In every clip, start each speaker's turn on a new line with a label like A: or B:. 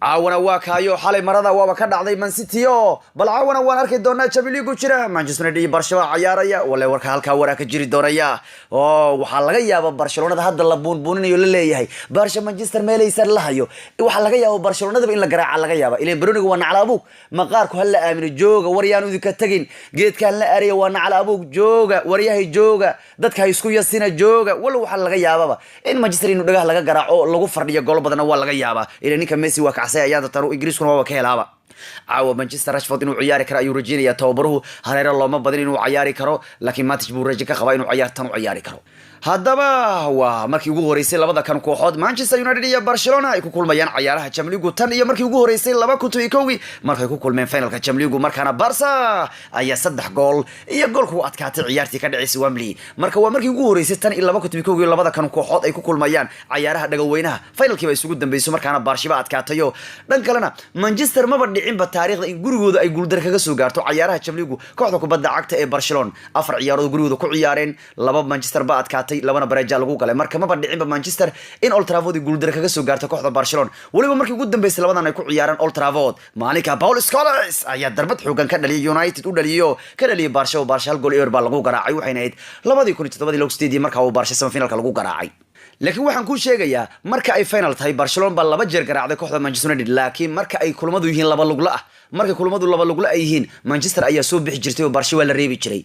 A: عاونا واكايو حالي مرضى وكان عضي من سيتيو بل عاونا وان اركي دونا تشامبيونز ليغ جيرا مانشستر يونايتد برشلونه عياريا ولا warka halka waraaka jiri doonaya oo waxa laga yaabaa Barcelona hadda la buunbuuninayo la leeyahay Barca Manchester meelaysan la hayo waxa laga yaabaa Barcelona in la garaaca laga yaabaa ileen Bruno waa naclaabug maqaarku hal la aamino jooga waryaanu ka tagin geedkan la ariyo waa naclaabug jooga waryahay jooga dadka ay isku yasina jooga wala waxa laga yaabaa in Manchester inuu dhagax laga garaaco lagu fardhiyo gool badan waa laga yaabaa ileen ninka Messi waa kacay ayaada taro Ingiriiskuna waa ka helaaba عاو مانشستر راشفورد inuu ciyaari karo ayuu rajeenaya tababaruhu hareero looma badin inuu ciyaari karo laakiin Matic buu rajo ka qabaa inuu ciyaartan u ciyaari karo hadaba waa markii ugu horeysay labada kan kooxood Manchester United iyo Barcelona ay ku kulmayaan ciyaaraha Champions League tan iyo markii ugu horeysay 2021 markay ku kulmeen finalka Champions League markaana Barca ayaa 3 gool iyo gool ku adkaatay ciyaartii ka dhaceysay Wembley marka waa markii ugu horeysay tan iyo 2021 labada kan kooxood ay ku kulmayaan ciyaaraha dhagaweynaha finalkii bay isugu dambeysay markaana Barca adkaatayo dhan kalena Manchester ma badhicin ba taariikhda in gurigooda ay guuldar kaga soo gaarto ciyaaraha Champions League kooxda kubadda cagta ee Barcelona afar ciyaarood gurigooda ku ciyaareen laba Manchester ba adkaatay labana baraja lagu galay marka ma badhicin ba Manchester in Old Trafford guuldar kaga soo gaarto kooxda Barcelona waliba markii ugu dambeysay labadan ay ku ciyaaraan Old Trafford maalinka Paul Scholes ayaa darbad xoogan ka dhaliyay United u dhaliyo ka dhaliyay Barca gool ever ba lagu garaacay waxayna ahayd 2017 log stadium marka uu Barca semifinalka lagu garaacay laakiin waxaan ku sheegayaa marka ay final tahay Barcelona ba laba jeer garaacday kooxda Manchester United laakiin marka ay kulmadu yihiin laba lugla ah marka kulmadu laba lugla ay yihiin Manchester ayaa soo bixi jirtay oo Barca waa la reebi jiray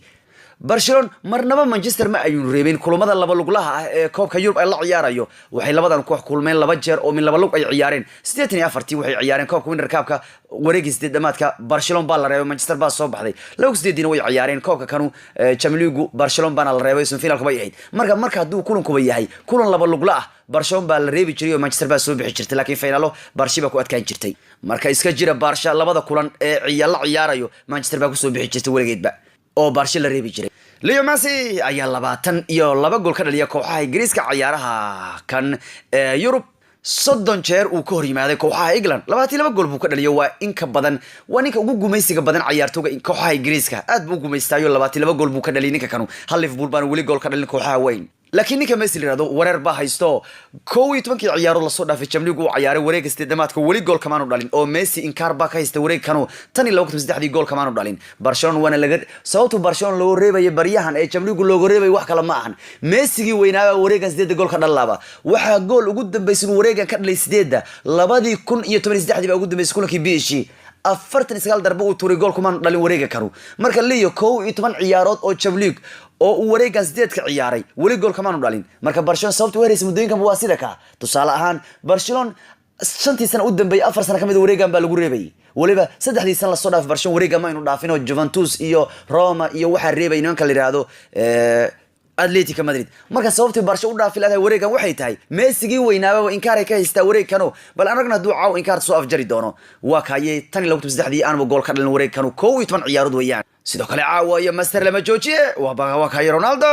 A: Barcelona marnaba Manchester ma ayuu reebin kulmada laba luglaha ah ee koobka Yurub ay la ciyaarayo waxay labadan koox kulmeen laba jeer oo min laba lug ay ciyaareen 84 waxay ciyaareen koobka Winter Cup-ka wareegis dhamaadka Barcelona baa la reebay Manchester baa soo baxday log sideedina way ciyaareen koobka kanu Champions League Barcelona baa la reebay semifinalka bay ahayd marka haduu kulanku yahay kulan laba lugla ah Barcelona baa la reebi jiray oo Manchester baa soo bixi jirtay laakiin finalo Barca baa ku adkaan jirtay marka iska jira Barca labada kulan ee ciyaarayo Manchester baa ku soo bixi jirtay waligeedba oo Barca la reebi jiray Leo Messi ayaa 22 gool ka dhaliyay kooxaha Ingiriiska ciyaaraha kan Europe 30 jeer uu ka hor yimaaday kooxaha England 22 gool buu ka dhaliyay waa in ka badan waa ninka ugu gumaysiga badan ciyaartooyga kooxaha Ingiriiska aad buu gumaystayo 22 gool buu ka dhaliyay ninka kanu hal Liverpool baan wali gool ka dhalin kooxaha weyn laakiin ninka Messi lirado wareer ba haysto 12 ciyaaro la soo dhaafay Champions League uu ciyaaray wareegista dhamaadka wali gool kamaanu dhalin oo Messi inkar ba ka haysta wareeg kanu tan iyo 23 gool kamaanu dhalin Barcelona wana laga sababtu Barcelona loo reebay baryahan ee Champions League looga reebay wax kale ma ahan Messi weynaaba wareegan 8 gool ka dhalaba waxa gool ugu dambeysay wareegan ka dhalay 8 2013 ba ugu dambeysay kulankii PSG 49 darbo uu tuuray gool kumaan dhalin wareega kanu marka Leo 12 ciyaarood oo Champions League oo uu wareegan 8 ka ciyaaray wali gool kamaanu dhalin marka Barcelona sababtu weeraysa mudooyinkan waa sida ka tusaale ahaan Barcelona 5 sano u dambeeyay 4 sano kamid wareegan baa lagu reebay waliba 3 sano la soo dhaafay Barcelona wareegan ma inuu dhaafino Juventus iyo Roma iyo waxa reebay nimanka la yiraahdo Atletico Madrid marka sababtii Barca u dhaafay lahayd wareegan waxay tahay Messi weynaaba inkar ay ka haystaa wareegkanu bal anagna duu caaw inkar soo afjari doono waa kaayay tan 23 aan gool ka dhalin wareegkanu 12 ciyaarood weeyaan sidoo kale caawa iyo Master lama joojiye waa kaayay Ronaldo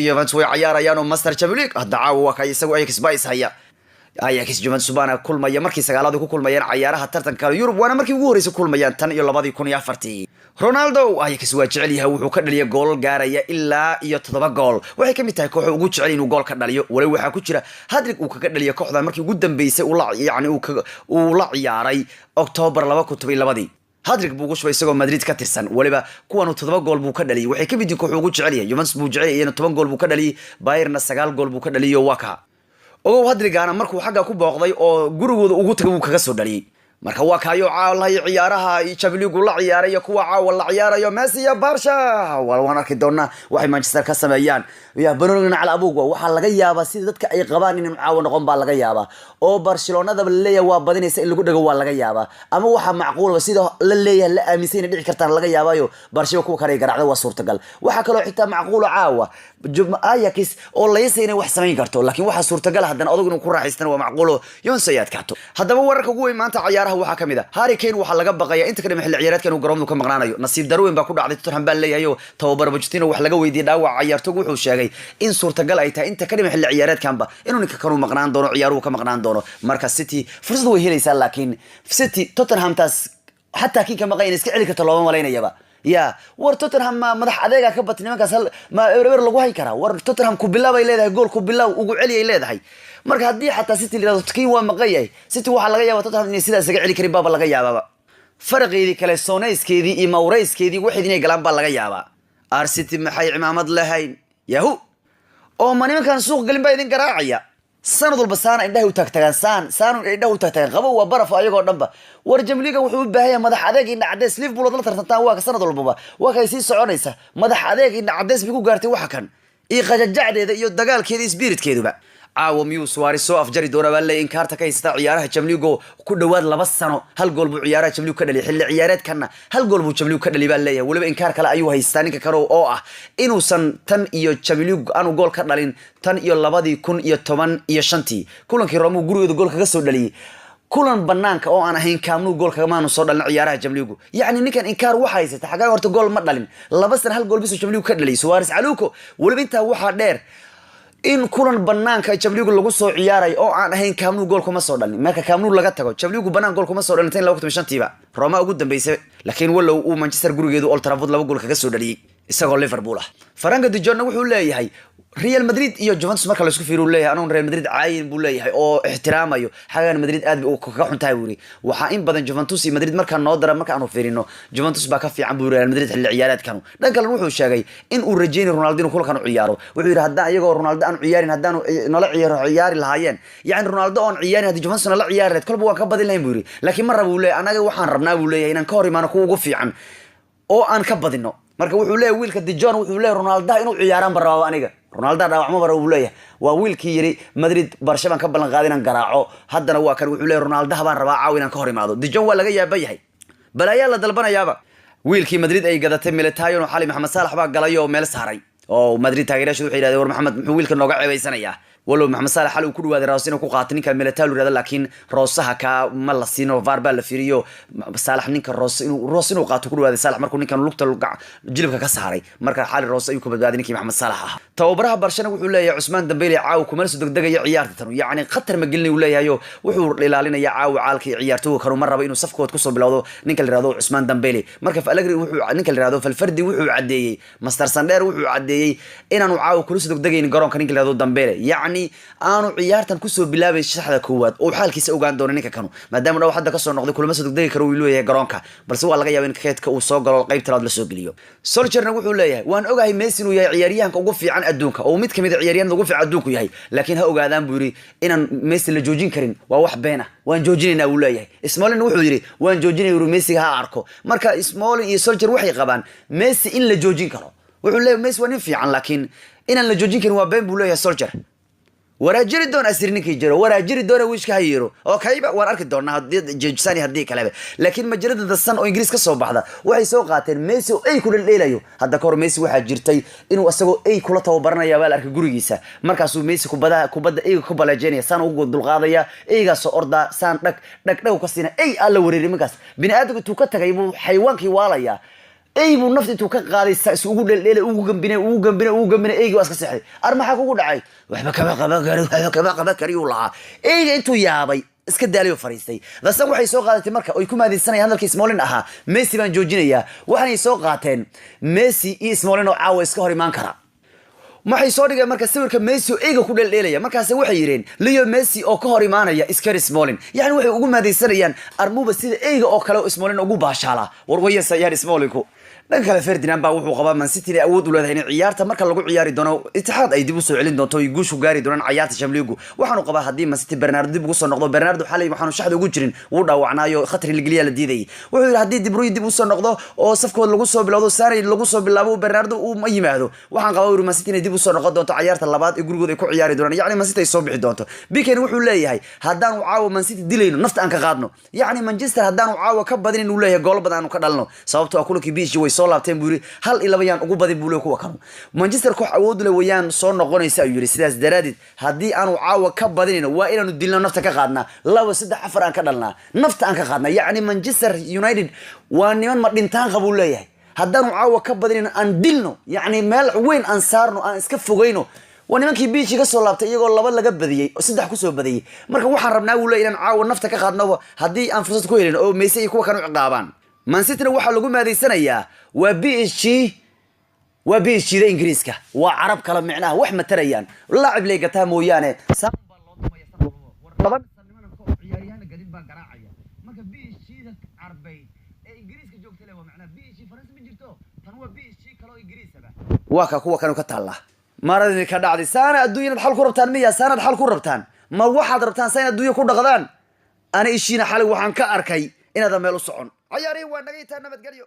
A: iyo Juventus way ciyaarayaan oo Master Champions League hadda caawa waa kaayay isagu Ajax Spice haya Ajax Juventus baana kulmaya markii sagaalaad ku kulmayeen ciyaaraha tartanka Yurub waana markii ugu horeysay kulmayaan tan iyo 2014 Ronaldo Ajax waa jecel yahay wuxuu ka dhaliyay gool gaaraya ilaa iyo 7 gool waxay kamid tahay koox ugu jecel inuu gool ka dhaliyo wali waxa ku jira hadrig uu ka dhaliyay kooxda markii ugu dambeysay uu la ciyaaray October 2002 hadrig buu gushay isagoo Madrid ka tirsan waliba kuwan 7 gool buu ka dhaliyay waxay kamid yihiin koox ugu jecel yahay Juventus buu jecel yahay 10 gool buu ka dhaliyay Bayern 9 gool buu ka dhaliyo waka oo hadrigaana markuu xagga ku booqday oo gurigooda ugu tagay uu kaga soo dhaliyay marka waa kaayo caawlay ciyaaraha Champions League la ciyaarayo kuwa caawal la ciyaarayo Messi iyo Barca waan arki doonaa waxay Manchester ka sameeyaan ya Bruno ala abuug waxa laga yaabaa sida dadka ay qabaan in caaw noqon baa laga yaabaa oo Barcelona da leeyahay waa badinaysa in lagu dhago waa laga yaabaa ama waxa macquul sida la leeyahay la aaminsan dhici kartaa laga yaabaayo Barca ku kare garaacdo waa suurtagal waxa kale oo xitaa macquul caawa Ajax oo leeyay inay wax sameyn karto laakiin waxa suurtagal haddana adag inuu ku raaxaystaan waa macquul Yonsayaad kato haddaba wararka ugu weyn maanta ciyaaraha waxa kamid ah Harry Kane waxa laga baqaya inta kadib xilli ciyaareedkan uu garoonka ka maqnaanayo nasiib darweyn baa ku dhacday Tottenham baa leeyahay tababar Pochettino wax laga weydiiyay dhaawac ciyaartooygu wuxuu sheegay in suurtagal ay tahay inta kadib xilli ciyaareedkanba inuu ninka kanu maqnaan doono ciyaaruhu ka maqnaan doono marka City fursad way helaysaa laakiin City Tottenham taas hatta kii ka maqayn iska celi karto looma maleynayaba يا ور توتنهام ما مدح adeega ka batay nimankaas hal ma eber lagu hay karaa war Tottenham ku bilaabay leedahay gool ku bilaaw ugu celiyay leedahay marka hadii xataa City leedahay tkii waa maqayay City waxa laga yaabaa Tottenham inay sidaas iga celi karin baaba laga yaabaa farqiidi kale Soneyskeedii iyo Maureyskeedii waxay inay galaan baa laga yaabaa City maxay cimaamad lahayn yahu oo ma nimankan suuq galin baa idin garaacaya sanad walba saana indhaha u tagtagaan saan indhaha u tagtagaan qabo waa baraf ayagoo dhanba war jamliga wuxuu u baahan yahay madax adeeg in cadeys Liverpool la tartantaan waa ka sanad walba waa kay sii soconaysa madax adeeg in cadeys bigu gaartay waxa kan iyo qajajacdeeda iyo dagaalkeeda spiritkeeduba caawa miyuu Suarez soo afjari doona baa la in kaarta ka haysta ciyaaraha jamligo ku dhawaad 2 sano hal gool buu ciyaaraha jamligo ka dhaliyay xilli ciyaareedkana hal gool buu jamligo ka dhaliyay baa leeyahay waliba in kaar kale ayuu haystaa ninka karo oo ah inuusan tan iyo jamligo aanu gool ka dhalin tan iyo 2015 kulankii Roma gurigooda gool kaga soo dhaliyay kulan banaanka oo aan ahayn kaamnu gool kaga maanu soo dhalin ciyaaraha jamligo yaani ninkan inkaar waxa haysata xagaa horta gool ma dhalin 2 sano hal gool bisu jamligo ka dhaliyay Suarez caluko waliba inta waxa dheer in kulan banaanka jamligu lagu soo ciyaaray oo aan ahayn kaamnu gool kuma soo dhalin marka kaamnu laga tago jamligu banaan gool kuma soo dhalin 2015 Roma ugu dambeysay laakiin walow uu Manchester gurigeedu Old Trafford 2 gool kaga soo dhaliyay isagoo Liverpool ah Frank de Jong wuxuu leeyahay Real Madrid iyo Juventus marka la isku fiiro leeyahay anu Real Madrid caayin buu leeyahay oo ixtiraamayo xagan Madrid aad uu ka xuntahay wuri waxa in badan Juventus iyo Madrid marka noo dara marka aanu fiirino Juventus baa ka fiican buu Real Madrid xilli ciyaareedkan dhanka kale wuxuu sheegay in uu rajeynayo Ronaldo inuu kulkan u ciyaaro wuxuu yiri haddaan iyagoo Ronaldo aan ciyaarin haddaan nala ciyaari lahaayeen yaani Ronaldo aan ciyaarin haddii Juventus nala ciyaari lahayd kolba waa ka badin lahayn buu yiri laakiin mar rabo leeyahay anaga waxaan rabnaa buu leeyahay inaan ka hor imaano kuwa ugu fiican oo aan ka badino marka wuxuu leeyahay wiilka De Jong wuxuu leeyahay Ronaldo inuu ciyaaraan baraba aniga Ronaldo dhaawacmo bara uu leeyahay waa wiilkii yiri Madrid Barcelona ka balan qaadin aan garaaco haddana waa kan wuxuu leeyahay Ronaldo baan rabaa caawin aan ka hor imaado De Jong waa laga yaabay balaya la dalbanayaaba wiilkii Madrid ay gadatay Militao oo xali Maxamed Salah baa galay oo meel saaray oo Madrid taageerayaashu waxay yiraahdeen war Maxamed muxuu wiilka nooga ceebaysanaya walow Maxamed Salah xal uu ku dhawaaday Roos inuu ku qaato ninka Militao yiraahdo laakiin Roosaha ka ma la siino VAR baa la fiiriyo Salah ninka Roos inuu qaato ku dhawaaday Salah markuu ninkan lugta jilibka ka saaray marka xal Roos ayuu ku badbaaday ninkii Maxamed Salah ah tababaraha Barcelona wuxuu leeyahay Usman Dembele caaw kuma soo degdegaya ciyaarta tan yaani khatar ma gelin uu leeyahay wuxuu ilaalinaya caaw caalkii ciyaartooyga kanu mar raba inuu safkood ku soo bilowdo ninka la yiraahdo Usman Dembele marka Allegri wuxuu ninka la yiraahdo Falfardi wuxuu cadeeyay Master Sander wuxuu cadeeyay inaanu caaw ku soo degdegayn garoonka ninka la yiraahdo Dembele yaani aanu ciyaartan ku soo bilaabay shaxda koowaad oo xaalkiisa ogaan doono ninka kanu maadaama dhaw hadda ka soo noqday kulama soo degdegi karo uu leeyahay garoonka balse waa laga yaabaa in keedka uu soo galo qaybta labaad la soo geliyo Solskjaer wuxuu leeyahay waan ogahay Messi inuu yahay ciyaaryahanka ugu fiican adduunka oo mid kamid ah ciyaaryahanada ugu fiican adduunku yahay laakiin ha ogaadaan buu yiri inaan Messi la joojin karin waa wax beena waan joojinaynaa uu leeyahay Smalling wuxuu yiri waan joojinaynaa Messi ha arko marka Smalling iyo Solskjaer waxay qabaan Messi in la joojin karo wuxuu leeyahay Messi waa nin fiican laakiin inaan la joojin karin waa been buu leeyahay Solskjaer waraajiri doon asirninkii jiro waraajiri doona wiishka hayiro oo kayba waan arki doonaa hadii jeejsani hadii kale laakiin majalada dasan oo Ingiriis ka soo baxda waxay soo qaateen Messi oo ay ku dhaleelayo hadda ka hor Messi waxa jirtay inuu asagoo ay kula tababaranaya baa la arkay gurigiisa markaas uu Messi kubadda ay ku balaajeenaya san ugu dulqaadaya ayga soo orda san dhag ka siina ay alla wareeri markaas bini aadamku tuu ka tagay buu xayawaankii waalaya ay buu naftiisu ka qaaday ugu dhaleelay ugu gambinay aygu aska saxay armaxa kugu dhacay waxba kaba kariyo laha ayga intuu yaabay iska daaliyo fariistay dasan waxay soo qaadatay marka ay ku maadinsanayaan hadalkii Smalling ahaa Messi baan joojinaya waxay soo qaateen Messi iyo Smalling oo caawa iska hor imaan kara maxay soo dhigay marka sawirka Messi oo ayga ku dhaleelaya markaas waxay yireen Leo Messi oo ka hor imaanaya iska Smalling yaani waxay ugu maadinsanayaan armuba sida ayga oo kale Smalling ugu baashala war wayasa yaar Smalling dhanka kale Ferdinand baa wuxuu qabaa Man City awood u leedahay in ciyaarta marka lagu ciyaari doono Itixaad ay dib u soo celin doonto ay guushu gaari doonaan ciyaarta Champions League waxaanu qabaa hadii Man City Bernardo dib ugu soo noqdo Bernardo xalay waxaanu shaxda ugu jirin uu dhaawacnaayo khatar ligaliya la diiday wuxuu yiri hadii De Bruyne dib u soo noqdo oo safkood lagu soo bilowdo Sarri lagu soo bilaabo Bernardo uu ma yimaado waxaan qabaa Man City dib u soo noqon doonto ciyaarta labaad ee gurigooda ay ku ciyaari doonaan yaani Man City ay soo bixi doonto Biken wuxuu leeyahay hadaan uu caawa Man City dilayno nafta aan ka qaadno yaani Manchester hadaan uu caawa ka badin inuu leeyahay gool badan ka dhalno sababtoo ah kulankii biishi way soo laabteen buu hal ilabayaan ugu badin buu leeyahay kuwa kan Manchester koox awood leh wayaan soo noqonaysa ayuu yiri sidaas daraadid hadii aanu caawa ka badinayno waa inaanu dilno nafta ka qaadna 2-3-4 aan ka dhalnaa nafta aan ka qaadna yaani Manchester United waa niman ma dhintaan qabuu leeyahay hadaan caawa ka badinayno aan dilno yaani meel weyn aan saarno aan iska fogeyno wanimankii biishi ka soo laabtay iyagoo 2 laga badiyay oo 3 ku soo badiyay marka waxaan rabnaa uu leeyahay inaan caawa nafta ka qaadno hadii aan fursad ku helin oo Messi iyo kuwa kan u ciqaabaan man cityna waxaa lagu maadaysanayaa waa PSG da ingiriiska waa carab kala micnaha wax ma tarayaan laacib lay gataa mooyaane laba sanimana ko ciyaaryahan gadin baa garaacaya marka PSG da carbay ee ingiriiska joogtay waa macna PSG faransa ma jirto tan waa PSG kale ingiriisaba waa ka kuwa kan ka taala maradii ka dhacday saana adduunyada xal ku rabtaan miya saanad xal ku rabtaan ma waxaad rabtaan saana adduunya ku dhaqdaan ana ishiina xalay waxaan ka arkay inaad meel u socon ciyaarey waa naga inta nabad galyo